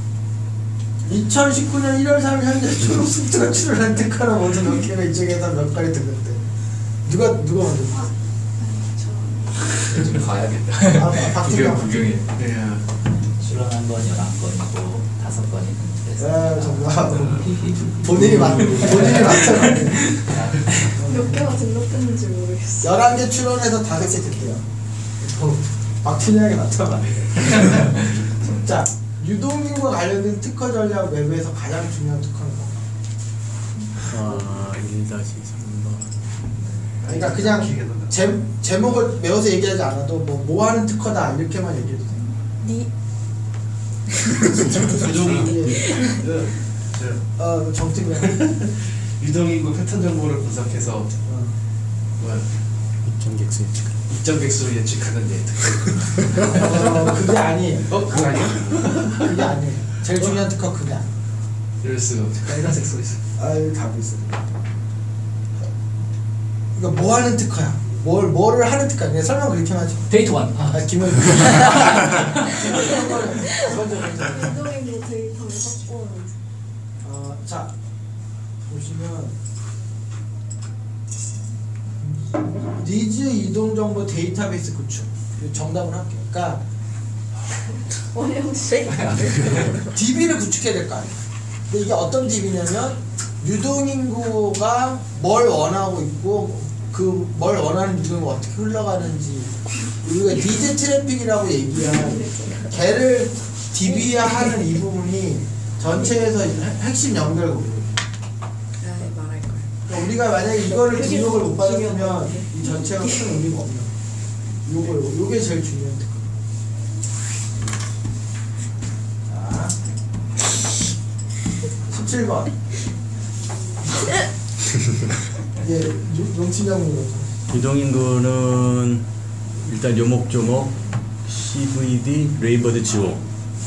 2019년 1월 3일 현재 초록스프트가 출연한 특허는 모두 몇 개가 이쪽에서 몇 가지 등록돼. 누가 먼저? 좀 가야겠다. 박진영. 구경해. 네. 출연한 건 11건이고 5건이 아 정말 본인이 맞잖아. 몇 개가 등록됐는지 모르겠어. 11개 출연해서 5개 됐대요. 박진영이 맞잖아. 자, 유동인과 관련된 특허 전략 외부에서 가장 중요한 특허는 뭔가? 1-3번. 그러니까 그냥 제목을 외워서 얘기하지 않아도 뭐 하는 특허다 이렇게만 얘기해도 돼요. 정특이야. 유동인구 패턴 정보를 분석해서 입점객수 예측. 입점객수를 예측하는 데이터. 그게 아니에요. 그거 아니야? 그게 아니에요. 제일 중요한 특허 그게 아니에요. 이럴 수가 없지. 빨간색 써 있어. 아유 답이 있어. 그러니까 뭐 하는 특허야? 뭐를 하는 특허야? 그냥 설명 그렇게만 하죠. 데이터 원. 김현. 유동인구 데이터를 확보하는. 자 보시면 니즈 이동 정보 데이터베이스 구축. 정답을 할게요. 그러니까 원형식. DB를 구축해야 될 거 아니에요. 근데 이게 어떤 DB냐면 유동인구가 뭘 원하고 있고 그 뭘 원하는 유동인구가 어떻게 흘러가는지 우리가 니즈 트래픽이라고 얘기한 걔를 DB화하는 이 부분이 전체에서 핵심 연결고리예요. 말할 거야. 그러니까 우리가 만약에 이거를 등록을 못 받으면 이 전체가 큰 의미가 없는 요게 제일 중요한 특허. 자 17번 예, 용치장으로 유동인구는 일단 요목조목 CVD 레이버드 지오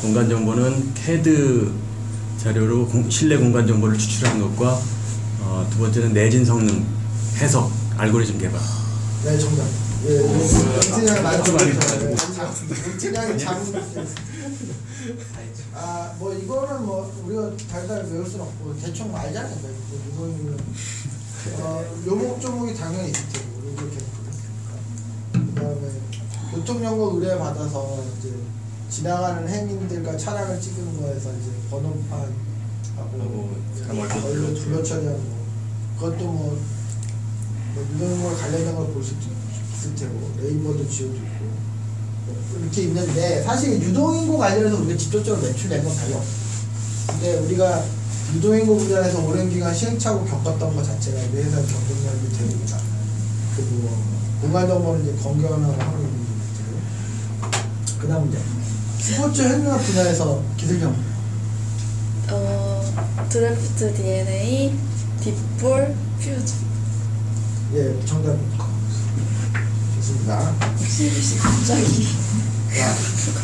공간 정보는 CAD 자료로 실내 공간 정보를 추출하는 것과 두 번째는 내진 성능 해석 알고리즘 개발. 네 정답. 예, 용치장이 많이 용치장이 잘못 뭐 이거는 뭐 우리가 달달 외울 수는 없고 대충 알잖아요. 유동인구는 요목조목이 당연히 있을 테고 이렇게 그다음에 교통연구 의뢰 받아서 이제 지나가는 행인들과 차량을 찍은 거에서 이제 번호판하고 얼른 분류 처리하는 거 그것도 뭐 유동인구와 관련된 걸 볼 수도 있을 테고 레이버드 지오도 있고 뭐 이렇게 있는데 사실 유동인구 관련해서 우리가 직접적으로 매출된 건 별로 없어요. 근데 우리가 유동인구 분야에서 오랜 기간 시행착오 겪었던 것 자체가 우리 회사 경쟁력이 되니까 그리고 공간 정보는 이제 건강하고 하는 문제고 그 다음 이제 스포츠 헬멧 분야에서 기술 경험 드래프트 DNA, 딥볼, 퓨즈. 예 정답입니다. 좋습니다. 갑자기. 자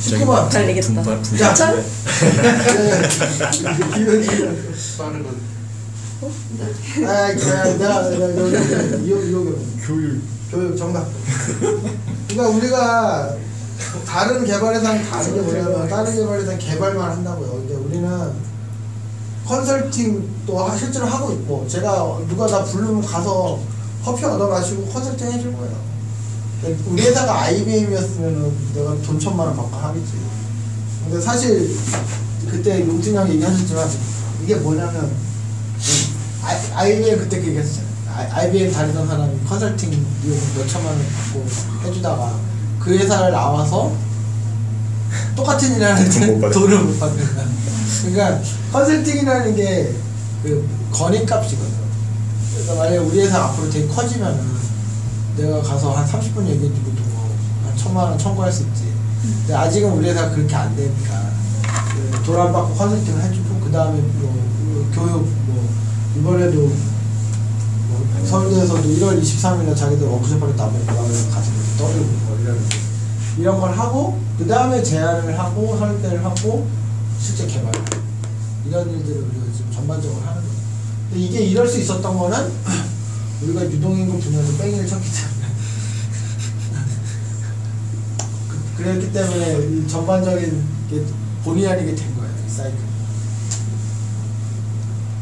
19번 달리겠다. 자 빠른 건. 내가 교육 정답. 그러니까 우리가 다른 개발회사는 다른 게 뭐냐면 다른 개발회사는 개발만 한다고요. 근데 우리는 컨설팅도 실제로 하고 있고 제가 누가 나 부르면 가서 커피 얻어 마시고 컨설팅 해줄 거예요. 우리 회사가 IBM이었으면 내가 돈 1,000만 원 받고 하겠지. 근데 사실 그때 용진이 형이 얘기하셨지만 이게 뭐냐면 IBM 그때 그 얘기했잖아요. IBM 다니던 사람이 컨설팅 비용 몇 천만 원 받고 해주다가 그 회사를 나와서 똑같은 일 하는데 돈을 못 받는 거야. 그러니까 컨설팅이라는 게 그 건의값이거든. 그래서 만약에 우리 회사 앞으로 되게 커지면은 내가 가서 한 30분 얘기해주고 한 1,000만 원 청구할 수 있지. 근데 아직은 우리 회사가 그렇게 안 되니까 돈 안 받고 컨설팅을 해주고 그 다음에 뭐 교육 뭐 이번에도 뭐 서울대에서도 1월 23일에 자기들 워크숍 하겠다고 가서 떠들고 뭐 이런 걸 하고 그 다음에 제안을 하고 설계를 하고 실제 개발을 하고 이런 일들을 우리가 지금 전반적으로 하는 거예요. 근데 이게 이럴 수 있었던 거는 우리가 유동인구 분야에서 뺑이를 쳤기 때문에 그랬기 때문에 이 전반적인 게 본의 아니게 된 거예요. 이 사이클.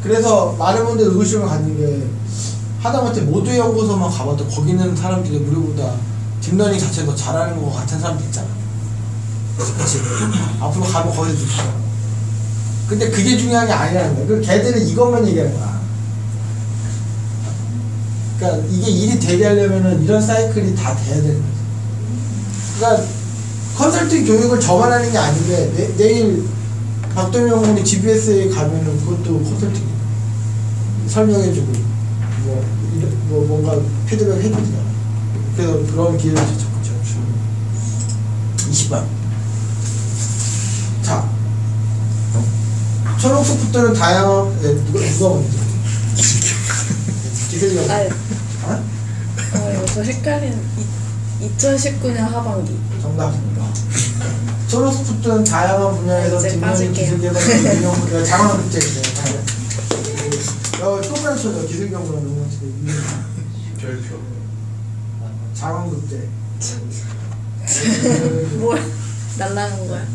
그래서 많은 분들 의구심을 갖는 게 하다못해 모두의 연구소만 가봐도 거기 있는 사람들이 우리보다 딥러닝 자체가 더 잘하는 것 같은 사람도 있잖아. 그치? 앞으로 가면 거기서 느끼잖아. 근데 그게 중요한 게 아니라는 거야. 그 걔들은 이것만 얘기하는 거야. 그러니까 이게 일이 되게 하려면은 이런 사이클이 다 돼야 되는 거지. 그러니까 컨설팅 교육을 저만 하는 게 아닌데 내일 박도명 군이 GBS에 가면은 그것도 컨설팅 설명해주고 뭐 뭔가 피드백 해주잖아. 그래서 그런 기회를 자꾸 주는 20만. 자, 초록 소프트는 다양한 누가 먼저? 기술력. 아유. 어? 이거 저 헷갈리는 2019년 하반기. 정답입니다. 초록 소프트는 다양한 분야에서 이제 뒷면이 빠질게요. 기술 개발 응용을 장황 급제입니다. 똑바로 쳐줘. 기술 경우는 응용 별표. 장황 급제. 뭐야? 날라간 거야.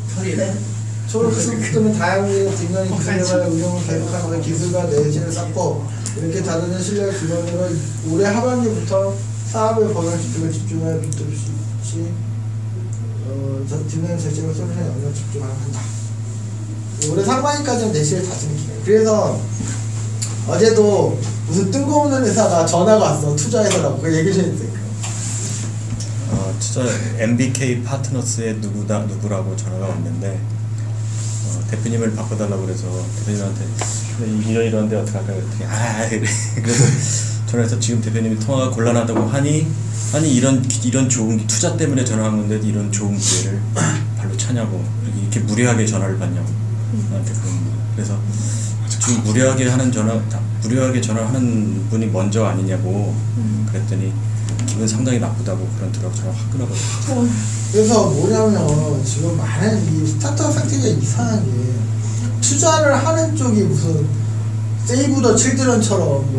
초록 소프트는 다양한 뒷면이 기술 개발의 응용을 계속하면서 기술과 내신을 쌓고 이렇게 다루는 실력 기반으로 올해 하반기부터 사업의 번영 집중하여 B2C 뒷면 제시와 솔루션 영역 집중하려 한다. 올해 상반기까지는 내실을 다지는 기회. 그래서 어제도 무슨 뜬금없는 회사가 전화가 왔어. 투자회사라고. 그 얘기 좀 해주세요. 투자 MBK 파트너스의 누구라고 전화가 왔는데 대표님을 바꿔달라고 그래서 대표님한테 이러이러한데 어떡할까요? 그랬더니 그래. 그래서 전화해서 지금 대표님이 통화가 곤란하다고 하니 이런 좋은 투자 때문에 전화한 건데 이런 좋은 기회를 발로 차냐고 이렇게 무례하게 전화를 받냐고 나한테 그런 거예요. 그래서 지금 무례하게 전화하는 분이 먼저 아니냐고 그랬더니 기분 상당히 나쁘다고 그러더라고. 전화 확 끊어버렸어. 그래서 뭐냐면 지금 많은 이 스타트업 상태가 이상하게 투자를 하는 쪽이 무슨 세이브 더 칠드런처럼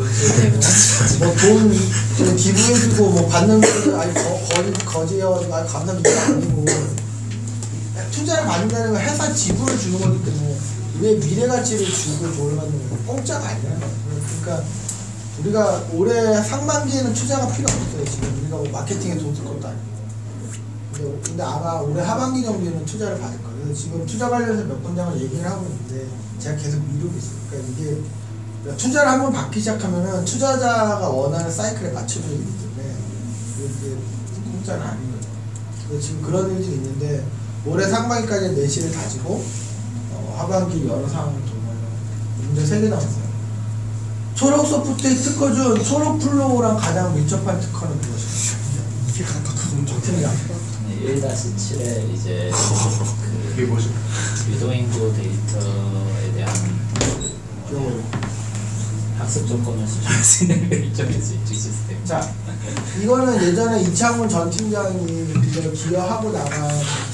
뭐돈 기부해주고 뭐 받는 거를 아니 거지여가지고 아니 감사합니다 아니고 투자를 받는다는 건 회사 지분을 주는 거기 때문에 왜 미래 가치를 주고 돈을 받는 거야? 공짜가 아니야. 그러니까 우리가 올해 상반기에는 투자가 필요 없어요. 지금 우리가 뭐 마케팅에 돈 쓸 것도 아니고. 근데 아마 올해 하반기 정도에는 투자를 받을 거예요. 그래서 지금 투자 관련해서 몇 군데만 얘기를 하고 있는데 제가 계속 미루고 있어요. 그러니까 이게 투자를 한번 받기 시작하면은 투자자가 원하는 사이클에 맞춰줘야 되기 때문에 이게 공짜는 아닌 거예요. 그래서 지금 그런 일들이 있는데 올해 상반기까지는 내실을 다지고 하반기 여러 상황을 보면 문제 3개 남았어요. 초록 소프트의 특허 중 초록 플로우랑 가장 밀접한 특허는 무엇일까요? 이게 각각 그건 좀 1-7에 이제 이게 뭐죠? 유도인구 데이터에 대한 학습 조건을 수정할 수 있는 일정일 수 있지 시스템. 자, 이거는 예전에 이창훈 전 팀장이 이걸 기여하고 나간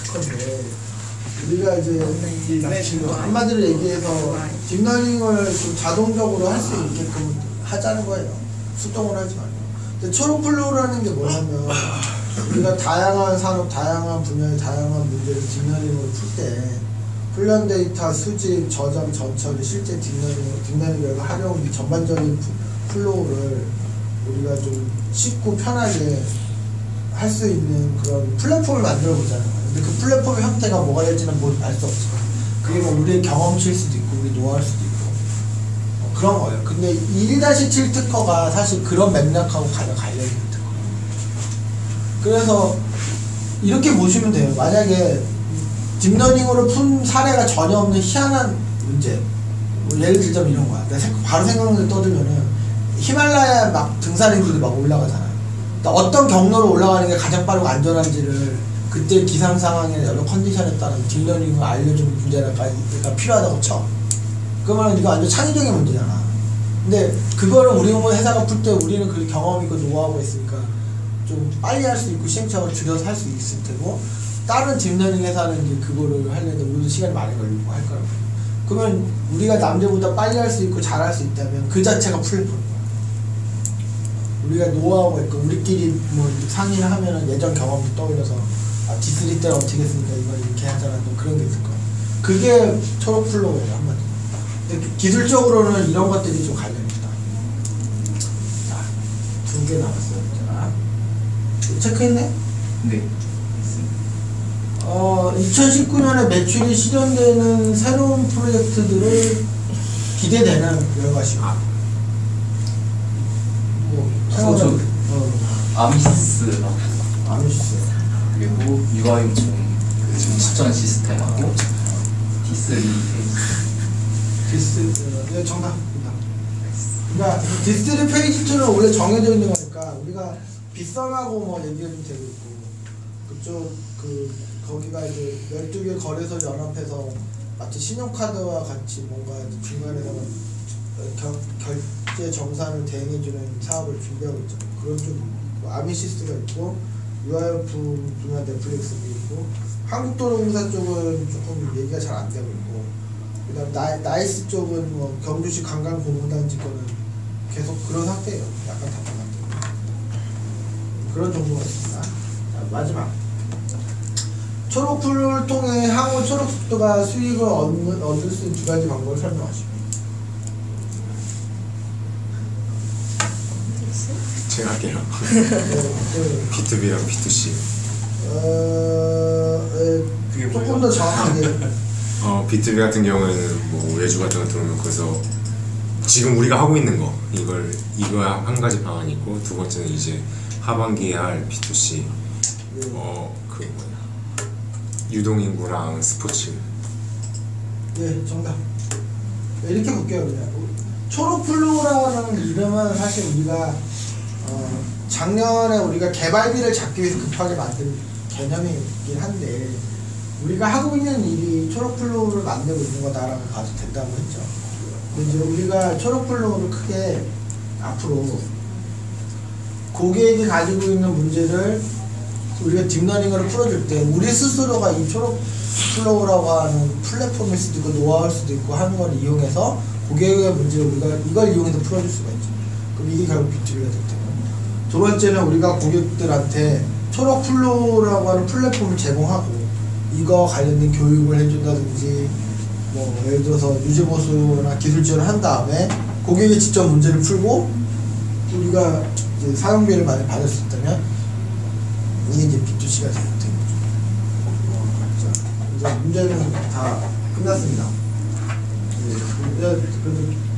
특허인데 우리가 이제 한마디로 얘기해서 딥러닝을 좀 자동적으로 할 수 있게끔 하자는 거예요. 수동으로 하지 말고. 근데 초록플로우라는 게 뭐냐면 우리가 다양한 산업, 다양한 분야의 다양한 문제를 딥러닝으로 풀 때 훈련 데이터, 수집, 저장, 전처리, 실제 딥러닝 결과 활용 및 전반적인 플로우를 우리가 좀 쉽고 편하게 할 수 있는 그런 플랫폼을 만들어 보자는 거예요. 근데 그 플랫폼의 형태가 뭐가 될지는 알 수 없지만 그게 뭐 우리의 경험치일 수도 있고 우리 노하우일 수도 있고 그런 거예요. 근데 1-7 특허가 사실 그런 맥락하고 가장 관련이 있는 특허예요. 그래서 이렇게 보시면 돼요. 만약에 딥러닝으로 푼 사례가 전혀 없는 희한한 문제 뭐 예를 들자면 이런 거야. 내가 바로 생각나는 게 떠들면은 히말라야 막 등산인들이 막 올라가잖아요. 그러니까 어떤 경로로 올라가는 게 가장 빠르고 안전한지를 그때 기상 상황이나 여러 컨디션에 따른 딥러닝을 알려주는 문제가 필요하다고 쳐. 그러면 이거 완전 창의적인 문제잖아. 근데 그거를 우리 회사가 풀 때 우리는 그 경험이 있고 노하우가 있으니까 좀 빨리 할 수 있고 시행착오를 줄여서 할 수 있을 테고 다른 딥러닝 회사는 이제 그거를 하려는데 우리도 시간이 많이 걸리고 할 거라고. 그러면 우리가 남들보다 빨리 할 수 있고 잘할 수 있다면 그 자체가 플랫폼이야. 우리가 노하우가 있고 우리끼리 뭐 상의를 하면은 예전 경험도 떠올려서 D3 때는 어떻게 했으니까 이걸 이렇게 하자라는 그런 게 있을 거야. 그게 초록 플로우예요 한마디로. 근데 기술적으로는 이런 것들이 좀 관련이 있다. 자, 2개 남았어요. 자, 체크했네? 네. 2019년에 매출이 실현되는 새로운 프로젝트들을 기대되는 결과시고. 소주. 아미시스라고. 아미시스. 그리고 유아용품 그 추천 시스템하고 D3 네, 정답입니다. 그러니까 디스트리 페이지 2는 원래 정해져 있는 거니까 우리가 빗선하고 뭐 얘기가 좀 되고 있고 그쪽 거기가 이제 12개 거래소 연합해서 마치 신용카드와 같이 뭔가 중간에서 결제 정산을 대행해주는 사업을 준비하고 있죠. 그런 좀 아미시스가 있고 유아용품 분야 넷플릭스도 있고 한국도로공사 쪽은 조금 얘기가 잘 안 되고 있고 그다음 나이스 쪽은 뭐 경주시 관광공무단지 거는 계속 그런 상태예요. 약간 답답한 상태. 그런 정도가 있습니다. 자, 마지막 초록풀을 통해 향후 초록숙도가 수익을 얻을 수 있는 2가지 방법을 설명하시고. 제가 할게요. B2B랑 B2C. 조금 더 정확하게. B2B 같은 경우에는 뭐 외주 같은 거 들어오면 거기서 지금 우리가 하고 있는 거 이거 한 가지 방안이 있고 두 번째는 이제 하반기에 할 B2C 유동인구랑 스포츠. 예, 정답. 이렇게 볼게요. 그냥 초록플로라는 이름은 사실 우리가 작년에 우리가 개발비를 잡기 위해서 급하게 만든 개념이긴 한데 우리가 하고 있는 일이 초록플로우를 만들고 있는 거다라고 봐도 된다고 했죠. 근데 이제 우리가 초록플로우를 크게 앞으로 고객이 가지고 있는 문제를 우리가 딥러닝으로 풀어줄 때 우리 스스로가 이 초록플로우라고 하는 플랫폼일 수도 있고 노하우일 수도 있고 하는 걸 이용해서 고객의 문제를 우리가 이걸 이용해서 풀어줄 수가 있죠. 그럼 이게 결국 B2B가 될 테고 두 번째는 우리가 고객들한테 초록플로우라고 하는 플랫폼을 제공하고 이거 관련된 교육을 해준다든지 뭐 예를 들어서 유지보수나 기술 지원을 한 다음에 고객이 직접 문제를 풀고 우리가 이제 사용비를 많이 받을 수 있다면 이게 이제 B2C가 되는 거죠. 이제 문제는 다 끝났습니다. 그래도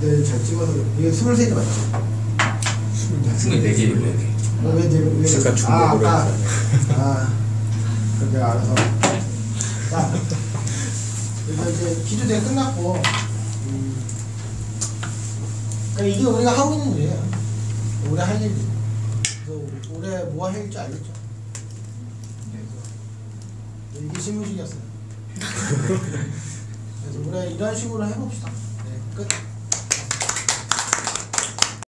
내일 잘 찍어서 이게 23개 맞죠? 24개를 왜 제가 중국어로 그럼 내가 알아서. 자, 그래서 이제 기초대회 끝났고, 그러니까 이게 우리가 하고 있는 일이에요. 올해 할 일이. 그래서 올해 뭐 할 줄 알겠죠? 이게 신문식이었어요. 그래서 올해 이런 식으로 해봅시다. 네, 끝.